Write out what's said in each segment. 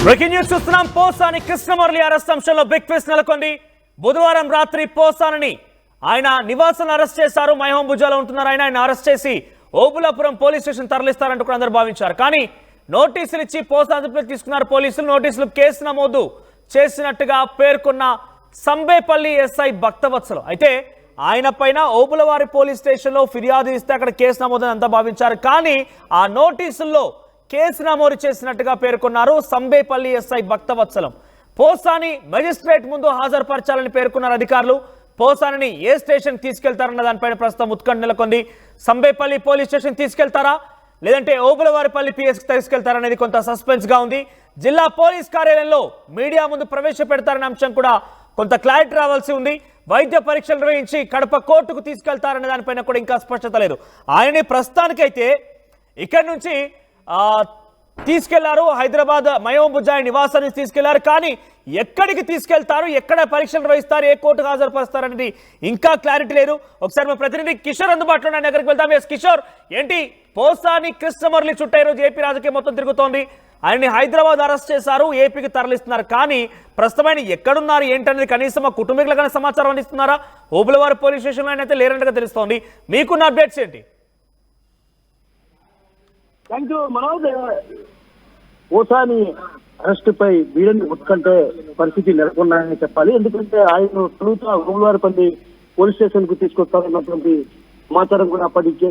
Breaking news చూస్తున్నాం. Posani Krishna Murali arrest అంశంలో big twist నెలకొంది. బుధవారం రాత్రి పోసాని ఆయన నివాసం అరెస్ట్ చేశారు. మైహోంబుజాలో ఉంటున్నారు ఆయన అరెస్ట్ చేసి ఓబులాపురం పోలీస్ స్టేషన్ తరలిస్తారంటూ కూడా అందరూ భావించారు. కానీ నోటీసులు ఇచ్చి పోసా అదుపులోకి తీసుకున్నారు పోలీసులు. నోటీసులు కేసు నమోదు చేసినట్టుగా పేర్కొన్న సంబేపల్లి ఎస్ఐ భక్తవత్సలు అయితే ఆయన పైన ఓబులవారి పోలీస్ స్టేషన్లో ఫిర్యాదు ఇస్తే అక్కడ కేసు నమోదని అంతా భావించారు. కానీ ఆ నోటీసుల్లో కేసు నమోదు చేసినట్టుగా పేర్కొన్నారు సంబేపల్లి ఎస్ఐ భక్తవత్సలం. పోసాని మెజిస్ట్రేట్ ముందు హాజరుపరచాలని పేర్కొన్నారు అధికారులు. పోసాని ఏ స్టేషన్ తీసుకెళ్తారన్న దానిపైన ప్రస్తుతం ఉత్కంఠ నెలకొంది. సంబేపల్లి పోలీస్ స్టేషన్ తీసుకెళ్తారా లేదంటే ఓబులవారిపల్లి పిఎస్ తీసుకెళ్తారనేది కొంత సస్పెన్స్ గా ఉంది. జిల్లా పోలీస్ కార్యాలయంలో మీడియా ముందు ప్రవేశపెడతారనే అంశం కూడా కొంత క్లారిటీ రావాల్సి ఉంది. వైద్య పరీక్షలు నిర్వహించి కడప కోర్టుకు తీసుకెళ్తారనే దానిపైన కూడా ఇంకా స్పష్టత లేదు. ఆయన్ని ప్రస్తుతానికైతే ఇక్కడి నుంచి తీసుకెళ్లారు. హైదరాబాద్ మయోంబుజాయి నివాసానికి తీసుకెళ్లారు. కానీ ఎక్కడికి తీసుకెళ్తారు, ఎక్కడ పరీక్షలు నిర్వహిస్తారు, ఏ కోర్టుకు హాజరుపరుస్తారు అనేది ఇంకా క్లారిటీ లేదు. ఒకసారి మా ప్రతినిధి కిషోర్ అందుబాటులో ఉన్న దగ్గరికి వెళ్తాం. ఎస్ కిషోర్, ఏంటి పోసాని కృష్ణమురళి చుట్టూ ఈరోజు ఏపీ రాజకీయం మొత్తం తిరుగుతోంది. ఆయన్ని హైదరాబాద్ అరెస్ట్ చేశారు, ఏపీకి తరలిస్తున్నారు. కానీ ప్రస్తుతం ఆయన ఎక్కడున్నారు ఏంటనేది కనీసం మా కుటుంబీకులుగానే సమాచారం అందిస్తున్నారా? ఓబులవారి పోలీస్ స్టేషన్లో ఆయన అయితే లేరంటగా తెలుస్తోంది. మీకున్న అప్డేట్స్ ఏంటి? Thank you Manoj. Posani arrest పై వీడని ఉత్కంఠ పరిస్థితి నెలకొన్నాయని చెప్పాలి. ఎందుకంటే ఆయన తొలుత ఓబులవారిపల్లి పోలీస్ స్టేషన్ కు తీసుకొస్తారన్నటువంటి సమాచారం కూడా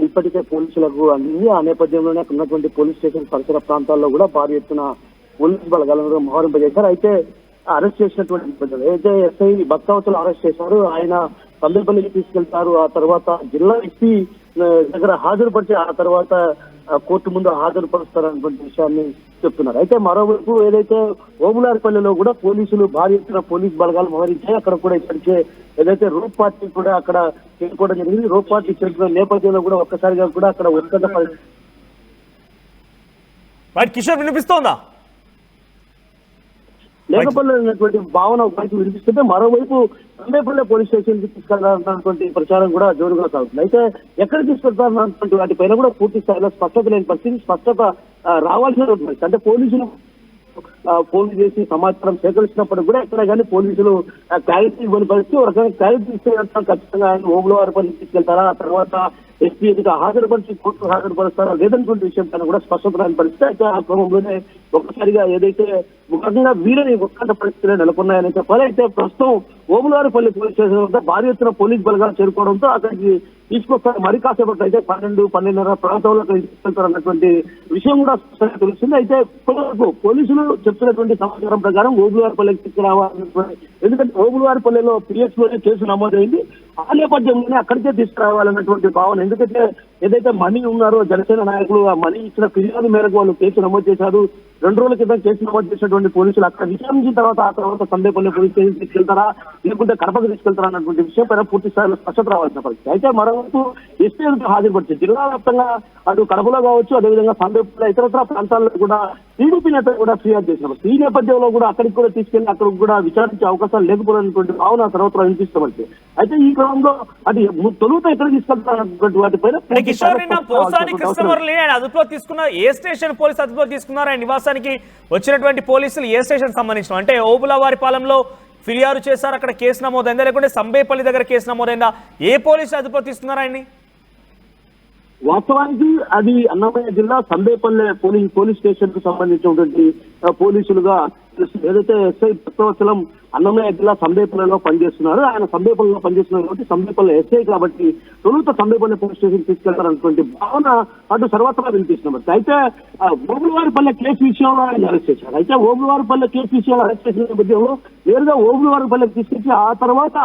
ఇప్పటికే పోలీసులకు అందింది. ఆ నేపథ్యంలోనే ఉన్నటువంటి పోలీస్ స్టేషన్ పరిసర ప్రాంతాల్లో కూడా భారీ ఎత్తున పోలీసు బలగాలను మోహరింపజేశారు. అయితే అరెస్ట్ చేసినటువంటి నేపథ్యంలో అయితే ఎస్ఐ భక్తవత్సలు అరెస్ట్ చేశారు. ఆయన సంబేపల్లికి తీసుకెళ్తారు. ఆ తర్వాత జిల్లా ఎస్పీ దగ్గర హాజరుపరిచి ఆ తర్వాత కోర్టు ముందు హాజరుపరుస్తారన్నటువంటి విషయాన్ని చెప్తున్నారు. అయితే మరోవైపు ఏదైతే ఓబులారిపల్లిలో కూడా పోలీసులు భారీ ఎత్తున పోలీస్ బలగాలు మోహరించాయి. అక్కడ కూడా ఇప్పటికే ఏదైతే రోప్ పార్టీ కూడా అక్కడ చేరుకోవడం జరిగింది. రోప్ పార్టీ చేరుకున్న నేపథ్యంలో కూడా ఒక్కసారిగా కూడా అక్కడ ఉత్కంఠ కిషోర్ వినిపిస్తోందా? లేకపోలేనటువంటి భావన ఒకవైపు వినిపిస్తుంటే మరోవైపు సంబేపల్లి పోలీస్ స్టేషన్ కి తీసుకెళ్లాలన్నటువంటి ప్రచారం కూడా జోరుగా సాగుతుంది. అయితే ఎక్కడ తీసుకెళ్తారన్నటువంటి వాటిపైన కూడా పూర్తి స్థాయిలో స్పష్టత లేని పరిస్థితి, స్పష్టత రావాల్సిన పరిస్థితి. అంటే పోలీసులు ఫోన్ చేసి సమాచారం సేకరించినప్పటికీ కూడా ఎక్కడ కానీ పోలీసులు క్లారిటీ ఇవ్వని పరిస్థితి. ఒక రకంగా క్లారిటీ ఇస్తే ఖచ్చితంగా ఆయన ఓబులవారిపల్లి తీసుకెళ్తారా, ఆ తర్వాత ఎస్పీ ఎదుట హాజరుపరిచి కోర్టుకు హాజరుపరుస్తారా లేదన్నటువంటి విషయం పైన కూడా స్పష్టత రాని పరిస్థితి. అయితే ఆ క్రమంలోనే ఒక్కసారిగా ఏదైతే ఒక రకంగా వీరని ఉత్కంఠ పరిస్థితులే నెలకొన్నాయని చెప్పాలి. అయితే ప్రస్తుతం ఓబులవారిపల్లి పోలీస్ స్టేషన్ వద్ద భారీ ఎత్తున పోలీస్ బలగాలు చేరుకోవడంతో అక్కడికి తీసుకొస్తారు. మరి కాసేపట్లో అయితే 12-12:30 ప్రాంతంలో తీసుకెళ్తారన్నటువంటి విషయం కూడా స్పష్టంగా తెలుస్తుంది. అయితే ఇప్పటివరకు పోలీసులు చెప్తున్నటువంటి సమాచారం ప్రకారం ఓబులవారిపల్లికి తీసుకురావాలన్నటువంటి, ఎందుకంటే ఓబులవారిపల్లిలో పిఎస్ లోనే కేసు నమోదైంది. ఆ నేపథ్యంలోనే అక్కడికే తీసుకురావాలన్నటువంటి భావన. ఎందుకంటే ఏదైతే మనీ ఉన్నారో జనసేన నాయకులు ఆ మనీ ఇచ్చిన ఫిర్యాదు మేరకు వాళ్ళు కేసు నమోదు చేశారు. 2 రోజుల క్రితం కేసు నమోదు చేసినటువంటి పోలీసులు అక్కడ విచారించిన తర్వాత ఆ తర్వాత సంబేపల్లి పోలీస్ స్టేషన్ తీసుకెళ్తారా లేకుంటే కడపకు తీసుకెళ్తారా అన్నటువంటి విషయం పైన పూర్తి స్థాయిలో స్పష్టత రావాల్సిన పరిస్థితి. అయితే మరోవైపు ఎస్పీ హాజరుపరిచారు. జిల్లా వ్యాప్తంగా అటు కడపలో కావచ్చు, అదేవిధంగా సంబేపల్లి ఇతరత్ర ప్రాంతాల్లో కూడా టీడీపీ నేతలు కూడా ఫిర్యాదు చేసినారు. ఈ నేపథ్యంలో కూడా అక్కడికి కూడా తీసుకెళ్లి అక్కడ కూడా విచారించే అవకాశాలు లేకపోయినటువంటి భావన తర్వాత వినిపిస్తామంటే. అయితే ఈ క్రమంలో అది తొలుత ఎక్కడ తీసుకెళ్తారన్నటువంటి వాటిపైన పోసాని కృష్ణమురళి ఆయన అదుపులో తీసుకున్నారు. ఏ స్టేషన్ పోలీసు అదుపులో తీసుకున్నారు? ఆయన నివాసానికి వచ్చినటువంటి పోలీసులు ఏ స్టేషన్ సంబంధించిన, అంటే ఓబులవారిపాలెంలో ఫిర్యాదు చేశారు, అక్కడ కేసు నమోదైందా లేకుంటే సంబేపల్లి దగ్గర కేసు నమోదైందా? ఏ పోలీసు అదుపులో తీసుకున్నారు ఆయన్ని? వాస్తవానికి అది అన్నమయ్య జిల్లా సంబేపల్లి పోలీస్ స్టేషన్ కు సంబంధించినటువంటి పోలీసులుగా ఏదైతే ఎస్ఐ భక్తవత్సలం అన్నమయ్య జిల్లా సంబేపల్లిలో పనిచేస్తున్నారు. ఆయన సంబేపల్లిలో పనిచేస్తున్నారు కాబట్టి సంబేపల్లి ఎస్ఐ కాబట్టి తొలుత సంబేపల్లి పోలీస్ స్టేషన్ తీసుకెళ్తారన్నటువంటి భావన అటు సర్వత్రా వినిపిస్తున్నారు. అయితే ఓబులవారిపల్లి కేసు విషయంలో ఆయన అరెస్ట్ చేశారు. అయితే ఓబులవారిపల్లి కేసు విషయంలో అరెస్ట్ చేసిన నేపథ్యంలో నేరుగా ఓబులవారిపల్లికి తీసుకొచ్చి ఆ తర్వాత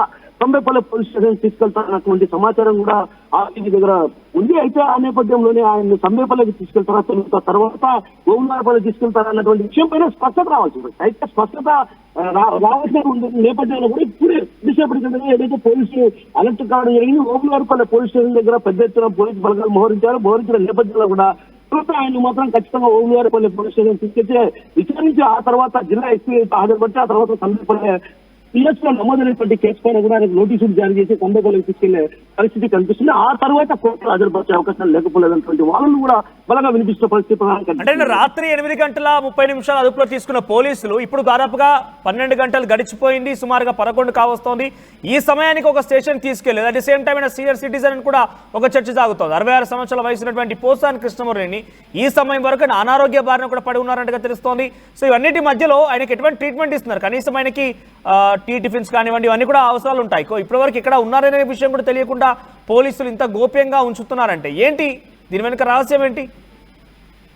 సంబేపల్లి పోలీస్ స్టేషన్ తీసుకెళ్తారన్నటువంటి సమాచారం కూడా ఆర్టీవీ దగ్గర ఉంది. అయితే ఆ నేపథ్యంలోనే ఆయన సంబేపల్లికి తీసుకెళ్తారా తర్వాత ఓబులవారిపల్లి తీసుకెళ్తారన్నటువంటి విషయం పైన స్పష్టత రావాల్సి ఉంటుంది. అయితే స్పష్టత రావాల్సిన నేపథ్యంలో కూడా ఇప్పుడే దిశపడిన ఏదైతే పోలీసులు అలర్ట్ కావడం జరిగింది. ఓబులవారిపల్లి పోలీస్ స్టేషన్ దగ్గర పెద్ద ఎత్తున పోలీసు బలగాలు మోహరించిన నేపథ్యంలో కూడా ఆయన మాత్రం ఖచ్చితంగా ఓబులవారిపల్లి పోలీస్ స్టేషన్ తీసుకొచ్చి విచారించి ఆ తర్వాత జిల్లా ఎస్పీ హాజరుపరిచి ఆ తర్వాత సంబేపల్లి పిఎస్ లో నమోదైనటువంటి కేసు పైన కూడా ఆయనకు నోటీసులు జారీ చేసి సందేహాలకు తీసుకెళ్లే పరిస్థితి కనిపిస్తుంది. ఆ తర్వాత కోర్టులో హాజరుపరిచే అవకాశాలు లేకపోలేదన్నటువంటి వాళ్ళను కూడా బలంగా వినిపిస్తున్న పరిస్థితి అంటే రాత్రి 8:30 అదుపులో తీసుకున్న పోలీసులు ఇప్పుడు దాదాపుగా 12 గంటలు గడిచిపోయింది, సుమారుగా 11 కావస్తోంది. ఈ సమయానికి ఒక స్టేషన్ తీసుకెళ్లేదు. At the same time senior citizen అని కూడా ఒక చర్చ సాగుతోంది. 66 సంవత్సరాల వయసున్నటువంటి పోసాని కృష్ణమురళిని ఈ సమయం వరకు అనారోగ్య బారిన కూడా పడి ఉన్నారంటగా తెలుస్తోంది. సో ఇవన్నిటి మధ్యలో ఆయనకి ఎటువంటి ట్రీట్మెంట్ ఇస్తున్నారు? కనీసం ఆయనకి టీ టిఫిన్స్ కానివ్వండి, ఇవన్నీ కూడా అవసరాలు ఉంటాయి. ఇప్పటివరకు ఇక్కడ ఉన్నారనే విషయం కూడా తెలియకుండా పోలీసులు ఇంత గోప్యంగా ఉంచుతున్నారంటే ఏంటి దీని వెనుక రహస్యం ఏంటి?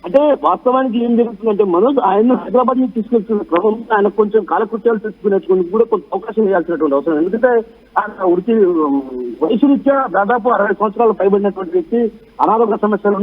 అంటే వాస్తవానికి ఏం జరుగుతుందంటే మనోజ్ ఆయన హైదరాబాద్ నుంచి తీసుకెళ్తున్న క్రమంలో ఆయన కొంచెం కాలకృత్యాలు తెచ్చుకునేటువంటి కూడా కొంత అవకాశం ఇవ్వాల్సినటువంటి అవసరం. ఎందుకంటే ఆయన వయసు రీత్యా దాదాపు 60 సంవత్సరాలు పైబడినటువంటి వ్యక్తి, అనారోగ్య సమస్యలు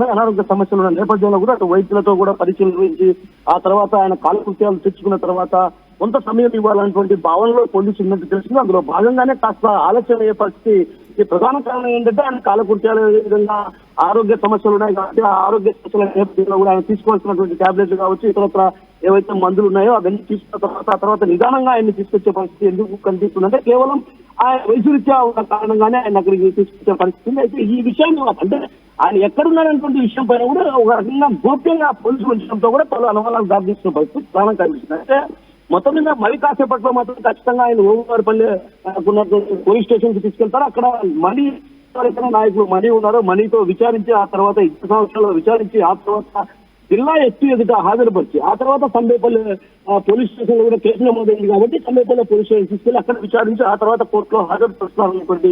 ఉన్న నేపథ్యంలో కూడా అటు వైద్యులతో కూడా పరిశీలన గురించి ఆ తర్వాత ఆయన కాలకృత్యాలు తెచ్చుకున్న తర్వాత కొంత సమయం ఇవ్వాలన్నటువంటి భావనలో పోలీసులు ఉన్నట్టు తెలిసింది. అందులో భాగంగానే కాస్త ఆలస్యం అయ్యే పరిస్థితి. ఈ ప్రధాన కారణం ఏంటంటే ఆయన కాలకృత్యాలు విధంగా ఆరోగ్య సమస్యలు ఉన్నాయి కాబట్టి ఆ ఆరోగ్య సమస్యల నేపథ్యంలో కూడా ఆయన తీసుకోవాల్సినటువంటి టాబ్లెట్లు కావచ్చు, ఇతరత్ర ఏవైతే మందులు ఉన్నాయో అవన్నీ తీసుకున్న తర్వాత నిదానంగా ఆయన్ని తీసుకొచ్చే పరిస్థితి ఎందుకు కనిపిస్తుందంటే కేవలం ఆయన వయసు రీత్యా ఉన్న కారణంగానే ఆయన అక్కడికి తీసుకొచ్చే పరిస్థితి. అయితే ఈ విషయాన్ని అంటే ఆయన ఎక్కడున్నారనేటువంటి విషయం పైన కూడా ఒక రకంగా గోప్యంగా పోలీసులు ఉంచడంతో కూడా పలు అనుమానాలు దారితీస్తున్న పరిస్థితి ప్రధానం కనిపిస్తుంది. అంటే మొత్తం మీద మరి కాసేపట్లో మాత్రం ఖచ్చితంగా ఆయన ఓంగారిపల్లి పోలీస్ స్టేషన్ కి తీసుకెళ్తారు. అక్కడ మనీ ఎవరైతే నాయకులు మనీ ఉన్నారో మనీతో విచారించి ఆ తర్వాత 20 సంవత్సరాలు విచారించి ఆ తర్వాత జిల్లా ఎస్పీ ఎదుట హాజరుపరిచి ఆ తర్వాత సంబేపల్లి పోలీస్ స్టేషన్ లో కూడా కేసు నమోదైంది కాబట్టి సంబేపల్లి పోలీస్ స్టేషన్ తీసుకెళ్లి అక్కడ విచారించి ఆ తర్వాత కోర్టులో హాజరుపరుస్తున్నటువంటి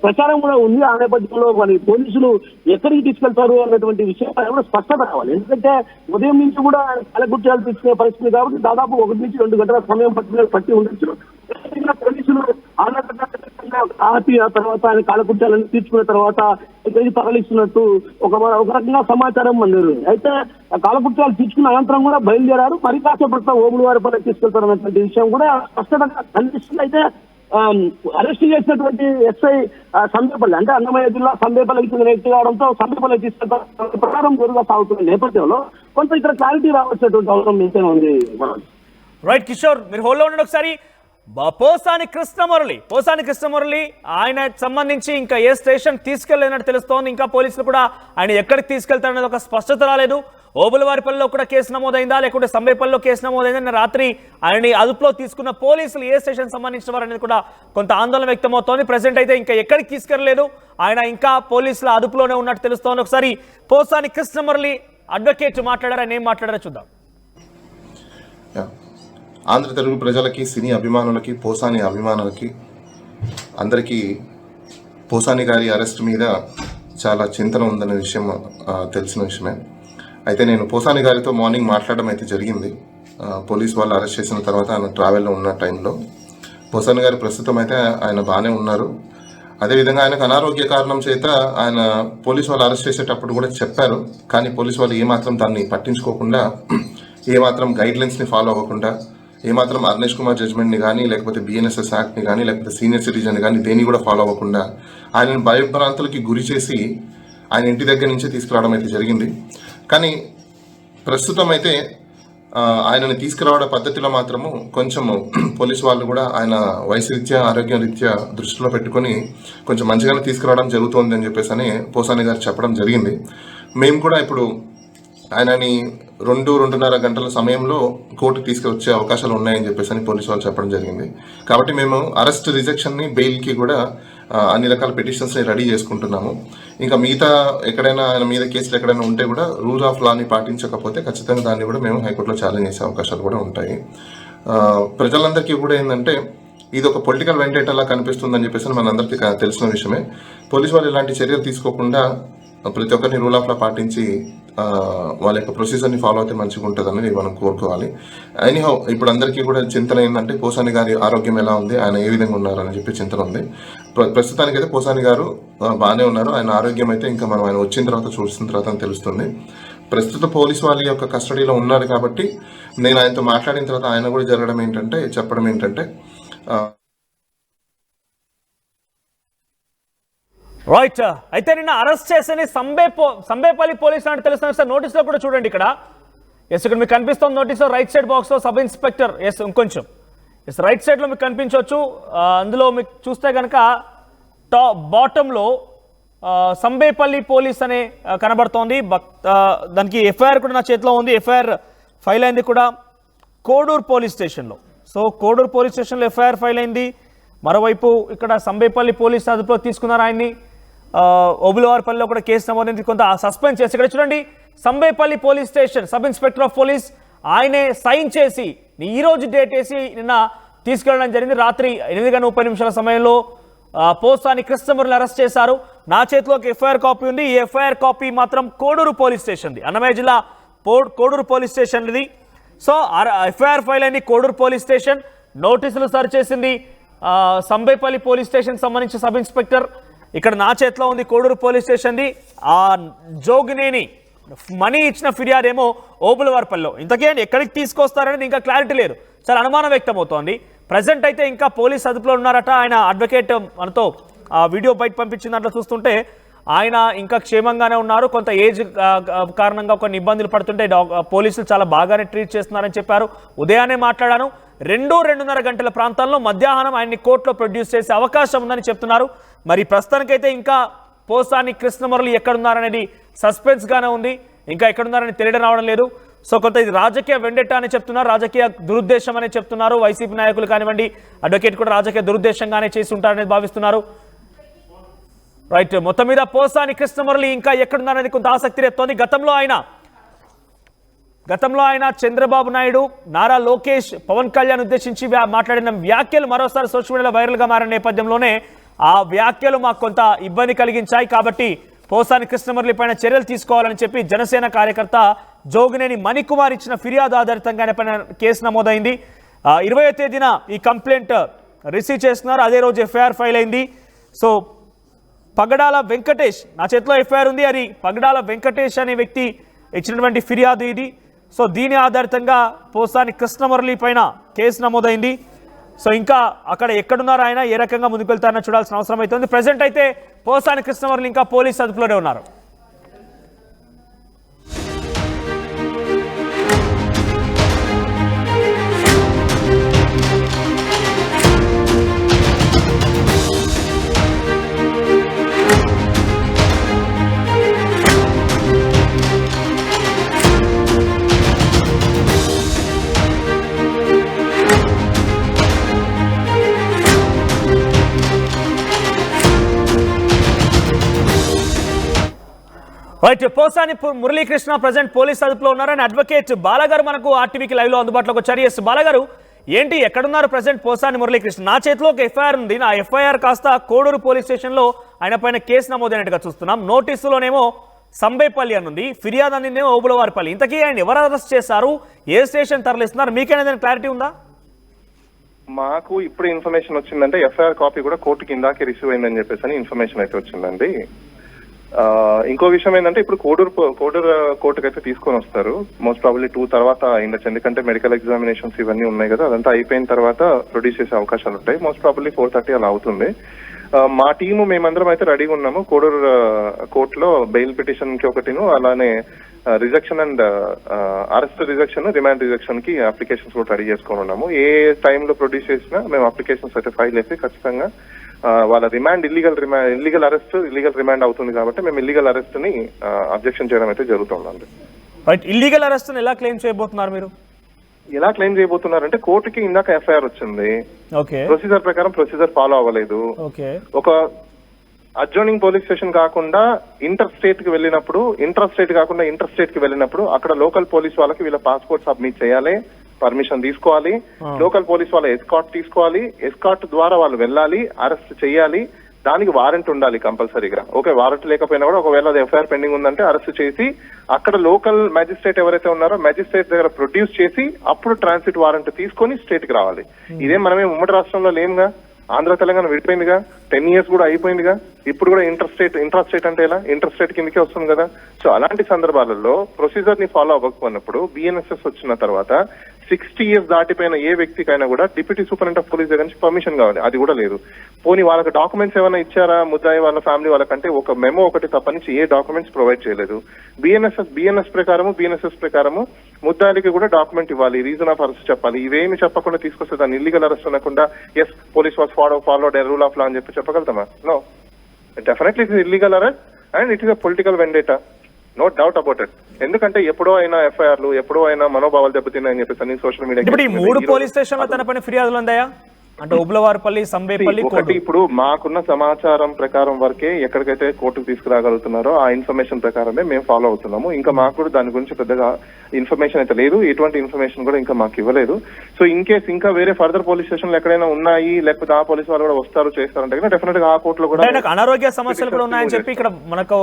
ప్రచారం కూడా ఉంది. ఆ నేపథ్యంలో మరి పోలీసులు ఎక్కడికి తీసుకెళ్తారు అన్నటువంటి విషయం కూడా స్పష్టత కావాలి. ఎందుకంటే ఉదయం నుంచి కూడా కాలకృత్యాలు తీసుకునే పరిస్థితి కాబట్టి దాదాపు 1 నుంచి 2 గంటల సమయం పట్టి ఉండొచ్చు. పోలీసులు ఆపి ఆ తర్వాత ఆయన కాలకృత్యాలను తీర్చుకున్న తర్వాత ఇక్కడికి తరలిస్తున్నట్టు ఒక రకంగా సమాచారం అందారు. అయితే కాలకృత్యాలు తీర్చుకున్న అనంతరం కూడా బయలుదేరారు. మరి కాసేపట్లో ఓబులవారిపల్లి తీసుకెళ్తారన్నటువంటి విషయం కూడా స్పష్టంగా కనిపిస్తుంది. అయితే అరెస్ట్ చేసినటువంటి ఎస్ఐ సంబేపల్లి అంటే అన్నమయ్య జిల్లా సంబేపల్లికి చెందిన వ్యక్తి కావడంతో సంబేపల్లి తీసుకెళ్తారు ప్రకారం జరుగుగా సాగుతున్న నేపథ్యంలో కొంత ఇక్కడ క్లారిటీ రావాల్సినటువంటి అవసరం ఎంతైనా ఉంది. రైట్ కిషోర్, మీరు హోల్లో ఉండండి ఒకసారి. పోసాని కృష్ణమురళి ఆయన సంబంధించి ఇంకా ఏ స్టేషన్ తీసుకెళ్లేనట్టు తెలుస్తోంది. ఇంకా పోలీసులు కూడా ఆయన ఎక్కడికి తీసుకెళ్తారనేది ఒక స్పష్టత రాలేదు. ఓబులవారిపల్లిలో కూడా కేసు నమోదైందా లేకుంటే సంబేపల్లిలో కేసు నమోదైందా, రాత్రి ఆయనని అదుపులో తీసుకున్న పోలీసులు ఏ స్టేషన్ సంబంధించిన వారు అనేది కూడా కొంత ఆందోళన వ్యక్తమవుతోంది. ప్రెసెంట్ అయితే ఇంకా ఎక్కడికి తీసుకెళ్లలేదు, ఆయన ఇంకా పోలీసుల అదుపులోనే ఉన్నట్టు తెలుస్తోంది. ఒకసారి పోసాని కృష్ణమురళి అడ్వకేట్ మాట్లాడారా, ఏం మాట్లాడారో చూద్దాం. ఆంధ్ర తెలుగు ప్రజలకి, సినీ అభిమానులకి, పోసాని అభిమానులకి అందరికీ పోసాని గారి అరెస్ట్ మీద చాలా చింతన ఉందనే విషయం తెలిసిన విషయమే. అయితే నేను పోసాని గారితో మార్నింగ్ మాట్లాడడం అయితే జరిగింది. పోలీస్ వాళ్ళు అరెస్ట్ చేసిన తర్వాత ఆయన ట్రావెల్లో ఉన్న టైంలో పోసాని గారి ప్రస్తుతం అయితే ఆయన బాగానే ఉన్నారు. అదేవిధంగా ఆయనకు అనారోగ్య కారణం చేత ఆయన పోలీస్ వాళ్ళు అరెస్ట్ చేసేటప్పుడు కూడా చెప్పారు. కానీ పోలీస్ వాళ్ళు ఏమాత్రం దాన్ని పట్టించుకోకుండా, ఏమాత్రం గైడ్లైన్స్ని ఫాలో అవ్వకుండా, ఏమాత్రం అర్నేష్ కుమార్ జడ్జ్మెంట్ని కానీ లేకపోతే బిఎన్ఎస్ఎస్ యాక్ట్ని కానీ లేకపోతే సీనియర్ సిటిజన్ కానీ దేన్ని కూడా ఫాలో అవ్వకుండా ఆయనను భయభ్రాంతులకి గురి చేసి ఆయన ఇంటి దగ్గర నుంచే తీసుకురావడం అయితే జరిగింది. కానీ ప్రస్తుతం అయితే ఆయనని తీసుకురావడం పద్ధతిలో మాత్రము కొంచెము పోలీసు వాళ్ళు కూడా ఆయన వయసు రీత్యా, ఆరోగ్యం రీత్యా దృష్టిలో పెట్టుకొని కొంచెం మంచిగానే తీసుకురావడం జరుగుతోంది అని చెప్పేసి అని పోసాని గారు చెప్పడం జరిగింది. మేము కూడా ఇప్పుడు ఆయనని 2-2.5 గంటల సమయంలో కోర్టుకు తీసుకువచ్చే అవకాశాలు ఉన్నాయని చెప్పేసి అని పోలీసు వాళ్ళు చెప్పడం జరిగింది. కాబట్టి మేము అరెస్ట్ రిజెక్షన్ని, బెయిల్కి కూడా అన్ని రకాల పిటిషన్స్ని రెడీ చేసుకుంటున్నాము. ఇంకా మిగతా ఎక్కడైనా ఆయన మీద కేసులు ఎక్కడైనా ఉంటే కూడా రూల్ ఆఫ్ లాని పాటించకపోతే ఖచ్చితంగా దాన్ని కూడా మేము హైకోర్టులో ఛాలెంజ్ చేసే అవకాశాలు కూడా ఉంటాయి. ప్రజలందరికీ కూడా ఏంటంటే ఇది ఒక పొలిటికల్ వెంటేటలా కనిపిస్తుందని చెప్పేసి మనందరికీ తెలిసిన విషయమే. పోలీసు వాళ్ళు ఇలాంటి చర్యలు తీసుకోకుండా ప్రతి ఒక్కరిని రూల్ ఆఫ్ లా పాటించి వాళ్ళ యొక్క ప్రొసీజర్ని ఫాలో అయితే మంచిగా ఉంటుందని మనం కోరుకోవాలి. ఎనీహౌ ఇప్పుడు అందరికీ కూడా చింతన ఏంటంటే పోసాని గారి ఆరోగ్యం ఎలా ఉంది, ఆయన ఏ విధంగా ఉన్నారు అని చెప్పి చింతన ఉంది. ప్రస్తుతానికైతే పోసాని గారు బాగానే ఉన్నారు. ఆయన ఆరోగ్యం అయితే ఇంకా మనం ఆయన వచ్చిన తర్వాత చూసిన తర్వాత తెలుస్తుంది. ప్రస్తుత పోలీసు వాళ్ళ యొక్క కస్టడీలో ఉన్నారు కాబట్టి నేను ఆయనతో మాట్లాడిన తర్వాత ఆయన కూడా చెప్పడం ఏంటంటే రైట్. అయితే నిన్న అరెస్ట్ చేసిన సంబేపల్లి పోలీసులు అంటే తెలుస్తున్నారు సార్. నోటీసులో కూడా చూడండి ఇక్కడ. ఎస్, ఇక్కడ మీకు కనిపిస్తుంది నోటీసులో రైట్ సైడ్ బాక్స్లో సబ్ ఇన్స్పెక్టర్. ఎస్, ఇంకొంచెం రైట్ సైడ్ లో మీకు కనిపించవచ్చు. అందులో మీకు చూస్తే కనుక బాటంలో సంబేపల్లి పోలీస్ అనే కనబడుతోంది. దానికి ఎఫ్ఐఆర్ కూడా నా చేతిలో ఉంది. ఎఫ్ఐఆర్ ఫైల్ అయింది కూడా కోడూరు పోలీస్ స్టేషన్లో. సో కోడూరు పోలీస్ స్టేషన్లో ఎఫ్ఐఆర్ ఫైల్ అయింది. మరోవైపు ఇక్కడ సంబేపల్లి పోలీస్ అదుపులో తీసుకున్నారు ఆయన్ని. ఓబులవారిపల్లిలో కూడా కేసు నమోదైంది. కొంత సస్పెండ్ చేసి ఇక్కడ చూడండి, Sambepalli police station sub inspector of police ఆయనే సైన్ చేసి ఈ రోజు డేట్ వేసి నిన్న తీసుకెళ్ళడం జరిగింది. రాత్రి 8:30 సమయంలో పోసాని కృష్ణమురళిని అరెస్ట్ చేశారు. నా చేతిలో ఒక ఎఫ్ఐఆర్ కాపీ ఉంది. ఈ ఎఫ్ఐఆర్ కాపీ మాత్రం కోడూరు పోలీస్ స్టేషన్ది, అన్నమయ్య జిల్లా కోడూరు పోలీస్ స్టేషన్ది. సో ఎఫ్ఐఆర్ ఫైల్ అయింది కోడూరు పోలీస్ స్టేషన్. నోటీసులు సర్చ్ చేసింది సంబేపల్లి పోలీస్ స్టేషన్ సంబంధించి సబ్ ఇన్స్పెక్టర్. ఇక్కడ నా చేతిలో ఉంది కోడూరు పోలీస్ స్టేషన్ది. ఆ జోగినేని మనీ ఇచ్చిన ఫిర్యాదు ఏమో ఓబులవారిపల్లిలో. ఇంతకే ఎక్కడికి తీసుకొస్తారనేది ఇంకా క్లారిటీ లేదు, చాలా అనుమానం వ్యక్తం అవుతోంది. ప్రజెంట్ అయితే ఇంకా పోలీస్ అదుపులో ఉన్నారట. ఆయన అడ్వకేట్ మనతో ఆ వీడియో బయట పంపించిన దాంట్లో చూస్తుంటే ఆయన ఇంకా క్షేమంగానే ఉన్నారు. కొంత ఏజ్ కారణంగా కొన్ని ఇబ్బందులు పడుతుంటే పోలీసులు చాలా బాగానే ట్రీట్ చేస్తున్నారని చెప్పారు. ఉదయాన్నే మాట్లాడాను. 2-2:30 గంటల ప్రాంతాల్లో మధ్యాహ్నం ఆయన్ని కోర్టులో ప్రొడ్యూస్ చేసే అవకాశం ఉందని చెప్తున్నారు. మరి ప్రస్తుతానికైతే ఇంకా పోసాని కృష్ణమురళి ఎక్కడున్నారనేది సస్పెన్స్ గానే ఉంది. ఇంకా ఎక్కడున్నారని తెలియడం రావడం లేదు. సో కొంత ఇది రాజకీయ వెండెట్టా అని చెప్తున్నారు, రాజకీయ దురుద్దేశం అని చెప్తున్నారు. వైసీపీ నాయకులు కానివ్వండి, అడ్వకేట్ కూడా రాజకీయ దురుద్దేశంగానే చేసి ఉంటారనేది భావిస్తున్నారు. రైట్, మొత్తం మీద పోసాని కృష్ణమురళి ఇంకా ఎక్కడున్నారనేది కొంత ఆసక్తి రేపుతోంది. గతంలో ఆయన చంద్రబాబు నాయుడు, నారా లోకేష్, పవన్ కళ్యాణ్ ఉద్దేశించి మాట్లాడిన వ్యాఖ్యలు మరోసారి సోషల్ మీడియాలో వైరల్గా మారిన నేపథ్యంలోనే ఆ వ్యాఖ్యలు మాకు కొంత ఇబ్బంది కలిగించాయి. కాబట్టి పోసాని కృష్ణమురళి పైన చర్యలు తీసుకోవాలని చెప్పి జనసేన కార్యకర్త జోగినేని మణికుమార్ ఇచ్చిన ఫిర్యాదు ఆధారితంగా ఆయన పైన కేసు నమోదైంది. 20వ తేదీన ఈ కంప్లైంట్ రిసీవ్ చేస్తున్నారు. అదే రోజు ఎఫ్ఐఆర్ ఫైల్ అయింది. సో పగడాల వెంకటేష్, నా చేతిలో ఎఫ్ఐఆర్ ఉంది, అది పగడాల వెంకటేష్ అనే వ్యక్తి ఇచ్చినటువంటి ఫిర్యాదు ఇది. సో దీని ఆధారితంగా పోసాని కృష్ణమురళి పైన కేసు నమోదైంది. సో ఇంకా అక్కడ ఎక్కడున్నారు ఆయన, ఏ రకంగా ముందుకు వెళ్తారని చూడాల్సిన అవసరం అవుతుంది. ప్రజెంట్ అయితే పోసాని కృష్ణమురళి ఇంకా పోలీస్ అదుపులోనే ఉన్నారు. Right, Posani Muralikrishna present police అదుపులో ఉన్నారని అడ్వకేట్ బాలగారు మనకు ఆర్టీవీకి లైవ్ లో అందుబాటులోకి వచ్చారు. ఎస్ బాలగారు, ఏంటి ఎక్కడున్నారు ప్రజెంట్ పోసాని మురళీకృష్ణ? నా చేతిలో ఒక ఎఫ్ఐఆర్ ఉంది. నా ఎఫ్ఐఆర్ కాస్త కోడూరు పోలీస్ స్టేషన్ లో ఆయన పైన కేసు నమోదైనట్టుగా చూస్తున్నాం. నోటీసులోనేమో సంబేపల్లి అనుంది, ఫిర్యాదు అందిందేమో ఓబులవారిపల్లి. ఇంతకీ ఆయన ఎవరు అరెస్ట్ చేశారు, ఏ స్టేషన్ తరలిస్తున్నారు, మీకేనా క్లారిటీ ఉందా? మాకు ఇప్పుడు ఇన్ఫర్మేషన్ వచ్చిందంటే ఎఫ్ఐఆర్ కాపీ కూడా కోర్టుకి ఇందాకే రిసీవ్ అయిందని చెప్పేసి ఇన్ఫర్మేషన్ అయితే వచ్చిందండి. ఇంకో విషయం ఏంటంటే ఇప్పుడు కోడూరు కోర్టుకు అయితే తీసుకొని వస్తారు. మోస్ట్ ప్రాబబ్లీ 2 తర్వాత అయిండొచ్చు, ఎందుకంటే మెడికల్ ఎగ్జామినేషన్స్ ఇవన్నీ ఉన్నాయి కదా, అదంతా అయిపోయిన తర్వాత ప్రొడ్యూస్ చేసే అవకాశాలు ఉంటాయి. మోస్ట్ ప్రాబబ్లీ 4:30 అలా అవుతుంది. మా టీము మేమందరం అయితే రెడీగా ఉన్నాము. కోడూరు కోర్టులో బెయిల్ పిటిషన్ కి ఒకటిను, అలానే rejection and arrest rejection, remand rejection కి అప్లికేషన్స్ కూడా రెడీ చేసుకొని ఉన్నాము. ఏ టైంలో ప్రొడ్యూస్ చేసినా మేము అప్లికేషన్స్ అయితే ఫైల్ చేసి ఖచ్చితంగా వాళ్ళ remand illegal arrest illegal remand అవుతుంది కాబట్టి మేము ఇల్లీగల్ అరెస్ట్ ని అబ్జెక్షన్ చేయడం అయితే జరుగుతుందండి. రైట్, ఇల్లీగల్ అరెస్ట్ ఎలా క్లెయిమ్ చేయబోతున్నారు మీరు? ఎలా క్లెయిమ్ చేయబోతున్నారంటే కోర్టుకి ఇందాక ఎఫ్ఐఆర్ వచ్చింది, ప్రొసీజర్ ప్రకారం ప్రొసీజర్ ఫాలో అవ్వలేదు. ఒక అడ్జోనింగ్ పోలీస్ స్టేషన్ కాకుండా ఇంటర్ స్టేట్ కి వెళ్ళినప్పుడు అక్కడ లోకల్ పోలీస్ వాళ్ళకి వీళ్ళ పాస్పోర్ట్ సబ్మిట్ చేయాలి, పర్మిషన్ తీసుకోవాలి, లోకల్ పోలీస్ వాళ్ళ ఎస్కాట్ తీసుకోవాలి, ఎస్కాట్ ద్వారా వాళ్ళు వెళ్ళాలి, అరెస్ట్ చేయాలి, దానికి వారెంట్ ఉండాలి కంపల్సరీగా. ఓకే, వారెంట్ లేకపోయినా కూడా ఒకవేళ అది ఎఫ్ఐఆర్ పెండింగ్ ఉందంటే అరెస్ట్ చేసి అక్కడ లోకల్ మ్యాజిస్ట్రేట్ ఎవరైతే ఉన్నారో మ్యాజిస్ట్రేట్ దగ్గర ప్రొడ్యూస్ చేసి అప్పుడు ట్రాన్సిట్ వారెంట్ తీసుకొని స్టేట్ కి రావాలి. ఇదే మనమే ఉమ్మడి రాష్ట్రంలో లేముగా, ఆంధ్ర తెలంగాణ విడిపోయిందిగా, 10 years కూడా అయిపోయిందిగా. ఇప్పుడు కూడా ఇంట్రాస్టేట్ అంటే ఎలా, ఇంటర్స్టేట్ కిందకే వస్తుంది కదా. సో అలాంటి సందర్భాలలో ప్రొసీజర్ ని ఫాలో అవ్వకపోయినప్పుడు బిఎన్ఎస్ఎస్ వచ్చిన తర్వాత 60 years దాటిపోయిన ఏ వ్యక్తికైనా కూడా డిప్యూటీ సూపరింటెండెంట్ ఆఫ్ పోలీస్ దగ్గర నుంచి పర్మిషన్ కావాలి, అది కూడా లేదు. పోనీ వాళ్ళకి డాక్యుమెంట్స్ ఏమైనా ఇచ్చారా ముద్దాయి వాళ్ళ ఫ్యామిలీ వాళ్ళకంటే ఒక మెమో ఒకటి తప్పనించి ఏ డాక్యుమెంట్స్ ప్రొవైడ్ చేయలేదు. బిఎన్ఎస్ ప్రకారము ముద్దాయిలకి కూడా డాక్యుమెంట్ ఇవ్వాలి, రీజన్ ఆఫ్ అరెస్ట్ చెప్పాలి. ఇవేమి చెప్పకుండా తీసుకొస్తే దాన్ని ఇల్లీగల్ అరెస్ట్ అనకుండా as police was followed a rule of law అని చెప్పగలుగుతామా? No, definitely it is illegal arrest and it is a political vendetta, no doubt about it. ఎందుకంటే ఎప్పుడో అయినా ఎఫ్ఐఆర్లు, ఎప్పుడో అయినా మనోభావాలు దెబ్బతిన్నాయని చెప్పేసి అన్ని సోషల్ మీడియా. ఇప్పుడు ఈ 3 పోలీస్ స్టేషన్ల తన పైన ఫిర్యాదులు ఉన్నాయా? అంటే ఉబ్లవారిపల్లి, సంబేపల్లి, ఒకటి ఇప్పుడు మాకున్న సమాచారం ప్రకారం వరకే ఎక్కడికైతే కోర్టుకు తీసుకురాగలుగుతున్నారో ఆ ఇన్ఫర్మేషన్ ప్రకారమే మేము ఫాలో అవుతున్నాము. ఇంకా మాకు కూడా దాని గురించి పెద్దగా ఇన్ఫర్మేషన్ అయితే లేదు, ఎటువంటి ఇన్ఫర్మేషన్ కూడా ఇంకా మాకు ఇవ్వలేదు. సో ఇన్ కేస్ ఇంకా వేరే ఫర్దర్ పోలీస్ స్టేషన్లు ఎక్కడైనా ఉన్నాయి, లేకపోతే ఆ పోలీస్ వాళ్ళు కూడా వస్తారు చేస్తారంటే డెఫినెట్ గా ఆ కోర్టులో కూడా అనారోగ్య సమస్యలు కూడా ఉన్నాయని చెప్పి ఇక్కడ మనకు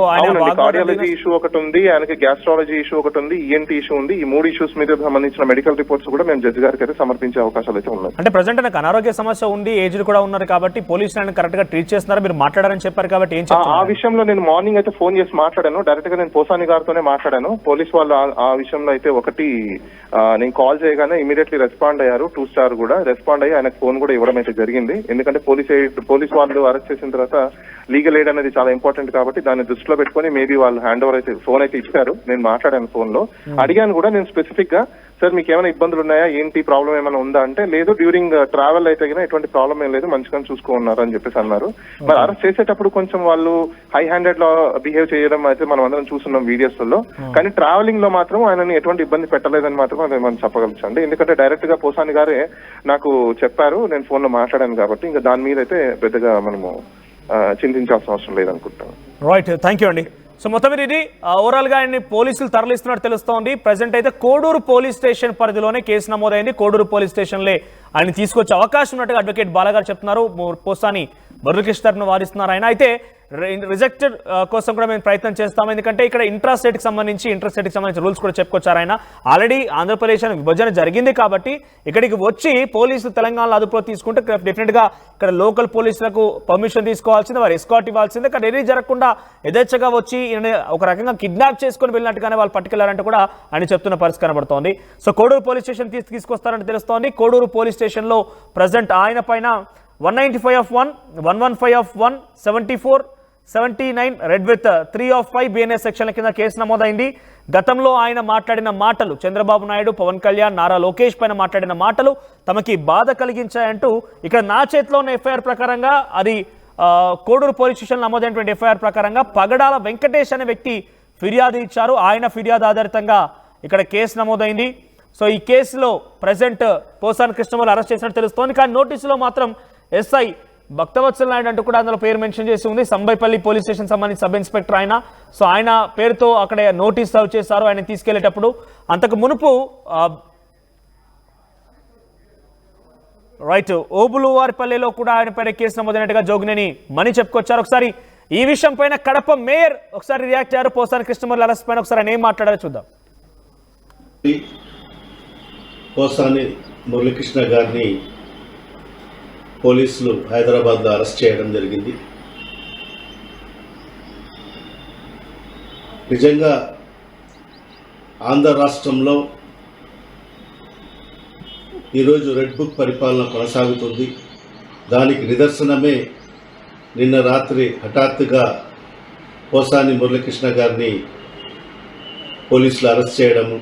కార్డియాలజీ ఇష్యూ ఒకటి ఉంది, ఆయనకి గ్యాస్ట్రాలజీ ఇష్యూ ఒకటి ఉంది, ఈఎన్టీ ఇష్యూ ఉంది. ఈ 3 ఇష్యూస్ మీద సంబంధించిన మెడికల్ రిపోర్ట్స్ కూడా మేము జడ్జి గారికి అయితే సమర్పించే అవకాశాలు అయితే ఉన్నాయి. అంటే ప్రజెంట్ నాకు అనారోగ్య సమస్య ఉంది, ఏజ్డ్ కూడా ఉన్నారు కాబట్టి పోలీసులు కరెక్ట్ గా ట్రీట్ చేస్తున్నారు, మీరు మాట్లాడారని చెప్పారు కాబట్టి ఏం చెప్తారు? ఆ విషయంలో నేను మార్నింగ్ అయితే ఫోన్ చేసి మాట్లాడాను, డైరెక్ట్ గా నేను పోసాని గారితోనే మాట్లాడాను. పోలీస్ వాళ్ళు ఆ విషయంలో అయితే ఒకటి నేను కాల్ చేయగానే ఇమీడియట్లీ రెస్పాండ్ అయ్యారు. 2 స్టార్ కూడా రెస్పాండ్ అయ్యి ఆయనకు ఫోన్ కూడా ఇవ్వడం అయితే జరిగింది. ఎందుకంటే పోలీస్ వాళ్ళు అరెస్ట్ చేసిన తర్వాత లీగల్ ఎయిడ్ అనేది చాలా ఇంపార్టెంట్ కాబట్టి దాన్ని దృష్టిలో పెట్టుకుని మేబీ వాళ్ళు హ్యాండ్ ఓవర్ అయితే ఫోన్ అయితే ఇచ్చారు. నేను మాట్లాడాను ఫోన్ లో, అడిగాను కూడా నేను స్పెసిఫిక్ గా, సార్ మీకు ఏమైనా ఇబ్బందులు ఉన్నాయా, ఏంటి ప్రాబ్లం ఏమైనా ఉందా అంటే లేదు, డ్యూరింగ్ ట్రావెల్ అయితే ఎటువంటి ప్రాబ్లం ఏం లేదు, మంచిగా చూసుకున్నారు అని చెప్పేసి అన్నారు. మరి అరెస్ట్ చేసేటప్పుడు కొంచెం వాళ్ళు హై హ్యాండెడ్ లో బిహేవ్ చేయడం అయితే మనం అందరం చూస్తున్నాం వీడియోస్ లో. కానీ ట్రావెలింగ్ లో మాత్రం ఆయనని ఎటువంటి ఇబ్బంది పెట్టలేదని మాత్రం అది మనం చెప్పగలుగుతాండి. ఎందుకంటే డైరెక్ట్ గా పోసాని గారే నాకు చెప్పారు, నేను ఫోన్ లో మాట్లాడాను కాబట్టి ఇంకా దాని మీద అయితే పెద్దగా మనము చింతించాల్సిన అవసరం లేదనుకుంటాను. రైట్, థ్యాంక్ యూ అండి. సో మొత్తం మీద ఇది ఓవరాల్ గా ఆయన్ని పోలీసులు తరలిస్తున్నట్టు తెలుస్తోంది. ప్రజెంట్ అయితే కోడూరు పోలీస్ స్టేషన్ పరిధిలోనే కేసు నమోదైంది. కోడూరు పోలీస్ స్టేషన్లే ఆయన తీసుకొచ్చే అవకాశం ఉన్నట్టుగా అడ్వకేట్ బాలగారు చెప్తున్నారు. పోసాని మురళీకృష్ణను వారిస్తున్నారు ఆయన. అయితే రిజెక్టెడ్ కోసం కూడా మేము ప్రయత్నం చేస్తాము, ఎందుకంటే ఇక్కడ ఇంట్రాస్టేట్కి సంబంధించి రూల్స్ కూడా చెప్పుకొచ్చారు ఆయన. ఆల్రెడీ ఆంధ్రప్రదేశ్ విభజన జరిగింది కాబట్టి ఇక్కడికి వచ్చి పోలీసులు తెలంగాణలో అదుపులో తీసుకుంటే డెఫినెట్గా ఇక్కడ లోకల్ పోలీసులకు పర్మిషన్ తీసుకోవాల్సిందే, వారు ఎస్కాట్ ఇవ్వాల్సిందే. ఇక్కడ ఏది జరగకుండా యథేచ్ఛగా వచ్చి ఒక రకంగా కిడ్నాప్ చేసుకొని వెళ్ళినట్టుగానే వాళ్ళు పట్టుకెళ్లారంటే కూడా ఆయన చెప్తున్న పరిస్థితి కనబడుతోంది. సో కోడూరు పోలీస్ స్టేషన్ తీసుకొస్తారని తెలుస్తోంది. కోడూరు పోలీస్ స్టేషన్లో ప్రజెంట్ ఆయన పైన 195(1), 115(1), 74, 79 రెడ్ విత్ 3(5) బిఎన్ఎస్ సెక్షన్ల కింద కేసు నమోదైంది. గతంలో ఆయన మాట్లాడిన మాటలు, చంద్రబాబు నాయుడు, పవన్ కళ్యాణ్, నారా లోకేష్ పైన మాట్లాడిన మాటలు తమకి బాధ కలిగించాయంటూ ఇక్కడ నా చేతిలో ఉన్న ఎఫ్ఐఆర్ ప్రకారంగా, అది కోడూరు పోలీస్ స్టేషన్ నమోదైనటువంటి ఎఫ్ఐఆర్ ప్రకారంగా పగడాల వెంకటేష్ అనే వ్యక్తి ఫిర్యాదు ఇచ్చారు. ఆయన ఫిర్యాదు ఆధారితంగా ఇక్కడ కేసు నమోదైంది. సో ఈ కేసులో ప్రజెంట్ పోసాని కృష్ణమూర్తి అరెస్ట్ చేసినట్టు తెలుస్తోంది. కానీ నోటీసులో మాత్రం ఎస్ఐ భక్తవత్సల్ నాయుడు అంటూ కూడా అందులో పేరు మెన్షన్ చేసి ఉంది. సంబైపల్లి పోలీస్ స్టేషన్ సంబంధించి సబ్ ఇన్స్పెక్టర్ ఆయన. సో ఆయన పేరుతో అక్కడ నోటీస్ సర్వ్ చేశారు ఆయన తీసుకెళ్లేటప్పుడు. అంతకు మునుపు రైట్ ఓబులువారిపల్లిలో కూడా ఆయన పైన కేసు నమోదైనట్టుగా జోగినేని మణి చెప్పుకొచ్చారు. ఒకసారి ఈ విషయం పైన కడప మేయర్ ఒకసారి రియాక్ట్ అయ్యారు. పోసాని కృష్ణమూర్తి అరెస్ట్ పైన ఒకసారి ఆయన ఏం మాట్లాడారో చూద్దాం. పోసాని మురళీకృష్ణ గారిని పోలీసులు హైదరాబాద్లో అరెస్ట్ చేయడం జరిగింది. నిజంగా ఆంధ్ర రాష్ట్రంలో ఈరోజు రెడ్ బుక్ పరిపాలన కొనసాగుతుంది. దానికి నిదర్శనమే నిన్న రాత్రి హఠాత్తుగా పోసాని మురళీకృష్ణ గారిని పోలీసులు అరెస్ట్ చేయడము.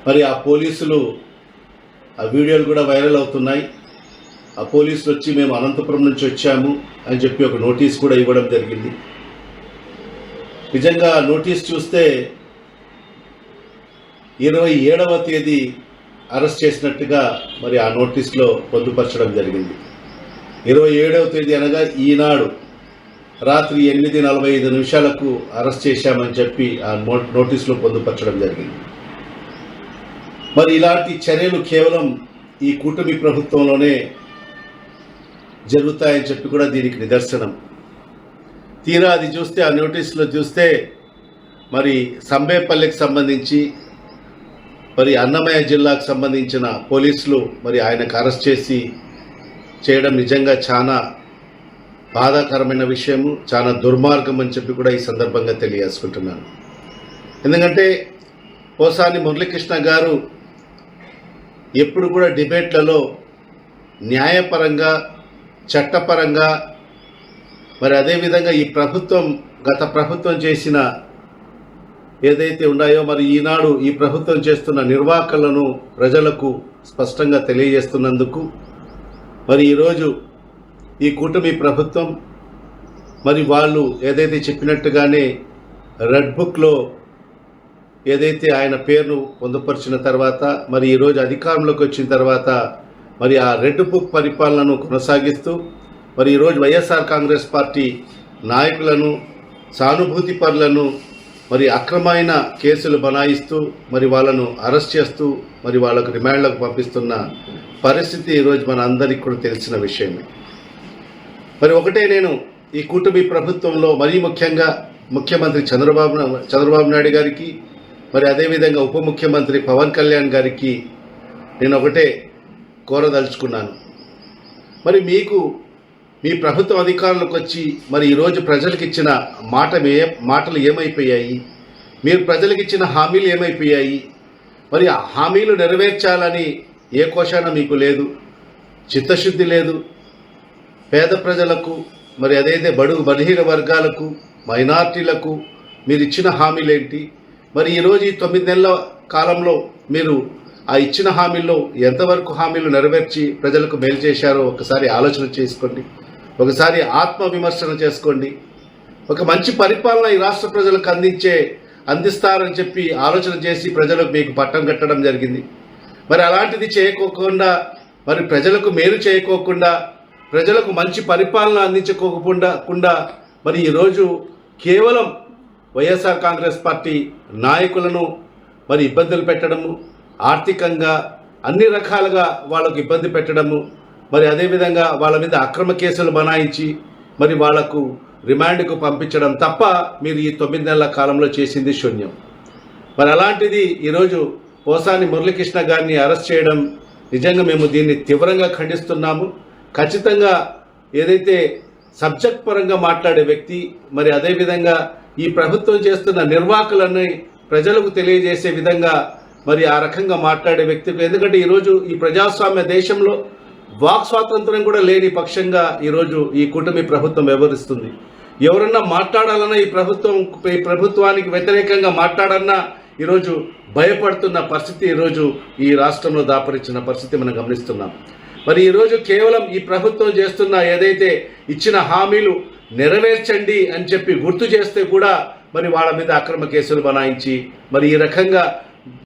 మరి ఆ పోలీసులు, ఆ వీడియోలు కూడా వైరల్ అవుతున్నాయి. ఆ పోలీసులు వచ్చి మేము అనంతపురం నుంచి వచ్చాము అని చెప్పి ఒక నోటీస్ కూడా ఇవ్వడం జరిగింది. నిజంగా నోటీస్ చూస్తే 27వ తేదీ అరెస్ట్ చేసినట్టుగా మరి ఆ నోటీస్లో పొందుపరచడం జరిగింది. 27వ తేదీ అనగా ఈనాడు రాత్రి 8:45 అరెస్ట్ చేశామని చెప్పి ఆ నోటీసులో పొందుపరచడం జరిగింది. మరి ఇలాంటి చర్యలు కేవలం ఈ కూటమి ప్రభుత్వంలోనే జరుగుతాయని చెప్పి కూడా దీనికి నిదర్శనం. తీరా అది చూస్తే, ఆ నోటీసులో చూస్తే మరి సంబేపల్లికి సంబంధించి మరి అన్నమయ్య జిల్లాకు సంబంధించిన పోలీసులు మరి ఆయనకు అరెస్ట్ చేయడం నిజంగా చాలా బాధాకరమైన విషయము, చాలా దుర్మార్గం అని చెప్పి కూడా ఈ సందర్భంగా తెలియజేసుకుంటున్నాను. ఎందుకంటే పోసాని మురళీకృష్ణ గారు ఎప్పుడు కూడా డిబేట్లలో న్యాయపరంగా, చట్టపరంగా, మరి అదేవిధంగా ఈ ప్రభుత్వం గత ప్రభుత్వం చేసిన ఏదైతే ఉన్నాయో మరి ఈనాడు ఈ ప్రభుత్వం చేస్తున్న నిర్వాహకులను ప్రజలకు స్పష్టంగా తెలియజేస్తున్నందుకు మరి ఈరోజు ఈ కూటమి ప్రభుత్వం మరి వాళ్ళు ఏదైతే చెప్పినట్టుగానే రెడ్ బుక్లో ఏదైతే ఆయన పేరును పొందుపరిచిన తర్వాత మరి ఈరోజు అధికారంలోకి వచ్చిన తర్వాత మరి ఆ రెడ్ బుక్ పరిపాలనను కొనసాగిస్తూ మరి ఈరోజు వైఎస్ఆర్ కాంగ్రెస్ పార్టీ నాయకులను, సానుభూతి పరులను మరి అక్రమైన కేసులు బనాయిస్తూ మరి వాళ్ళను అరెస్ట్ చేస్తూ మరి వాళ్ళకు రిమాండ్లకు పంపిస్తున్న పరిస్థితి ఈరోజు మన అందరికీ కూడా తెలిసిన విషయమే. మరి ఒకటే నేను ఈ కూటమి ప్రభుత్వంలో మరీ ముఖ్యంగా ముఖ్యమంత్రి చంద్రబాబు నాయుడు గారికి మరి అదేవిధంగా ఉప ముఖ్యమంత్రి పవన్ కళ్యాణ్ గారికి నేను ఒకటే కోరదలుచుకున్నాను. మరి మీకు మీ ప్రభుత్వం అధికారంలోకి వచ్చి మరి ఈరోజు ప్రజలకు ఇచ్చిన మాటలు ఏమైపోయాయి? మీరు ప్రజలకు ఇచ్చిన హామీలు ఏమైపోయాయి? మరి ఆ హామీలు నెరవేర్చాలని ఏ కోశాన మీకు లేదు, చిత్తశుద్ధి లేదు. పేద ప్రజలకు మరి అదైతే బడుగు బలహీన వర్గాలకు, మైనార్టీలకు మీరు ఇచ్చిన హామీలేంటి? మరి ఈరోజు ఈ 9 నెలల కాలంలో మీరు ఆ ఇచ్చిన హామీల్లో ఎంతవరకు హామీలు నెరవేర్చి ప్రజలకు మేలు చేశారో ఒకసారి ఆలోచన చేసుకోండి, ఒకసారి ఆత్మవిమర్శన చేసుకోండి. ఒక మంచి పరిపాలన ఈ రాష్ట్ర ప్రజలకు అందిస్తారని చెప్పి ఆలోచన చేసి ప్రజలకు మీకు పట్టం కట్టడం జరిగింది. మరి అలాంటిది చేయకోకుండా, మరి ప్రజలకు మేలు చేయకోకుండా, ప్రజలకు మంచి పరిపాలన అందించుకోకుండా మరి ఈరోజు కేవలం వైఎస్ఆర్ కాంగ్రెస్ పార్టీ నాయకులను మరి ఇబ్బందులు పెట్టడము, ఆర్థికంగా అన్ని రకాలుగా వాళ్ళకు ఇబ్బంది పెట్టడము, మరి అదేవిధంగా వాళ్ళ మీద అక్రమ కేసులు బనాయించి మరి వాళ్లకు రిమాండ్కు పంపించడం తప్ప మీరు ఈ 9 నెలల కాలంలో చేసింది శూన్యం. మరి అలాంటిది ఈరోజు పోసాని మురళీకృష్ణ గారిని అరెస్ట్ చేయడం నిజంగా మేము దీన్ని తీవ్రంగా ఖండిస్తున్నాము. ఖచ్చితంగా ఏదైతే సబ్జెక్ట్ పరంగా మాట్లాడే వ్యక్తి, మరి అదేవిధంగా ఈ ప్రభుత్వం చేస్తున్న నిర్వాహకులని ప్రజలకు తెలియజేసే విధంగా మరి ఆ రకంగా మాట్లాడే వ్యక్తికి, ఎందుకంటే ఈరోజు ఈ ప్రజాస్వామ్య దేశంలో వాక్ స్వాతంత్రం కూడా లేని పక్షంగా ఈరోజు ఈ కూటమి ప్రభుత్వం వ్యవహరిస్తుంది. ఎవరన్నా మాట్లాడాలన్నా ఈ ప్రభుత్వానికి వ్యతిరేకంగా మాట్లాడన్నా ఈరోజు భయపడుతున్న పరిస్థితి ఈరోజు ఈ రాష్ట్రంలో దాపరించిన పరిస్థితి మనం గమనిస్తున్నాం. మరి ఈరోజు కేవలం ఈ ప్రభుత్వం చేస్తున్న ఏదైతే ఇచ్చిన హామీలు నెరవేర్చండి అని చెప్పి గుర్తు చేస్తే కూడా మరి వాళ్ళ మీద అక్రమ కేసులు బనాయించి మరి ఈ రకంగా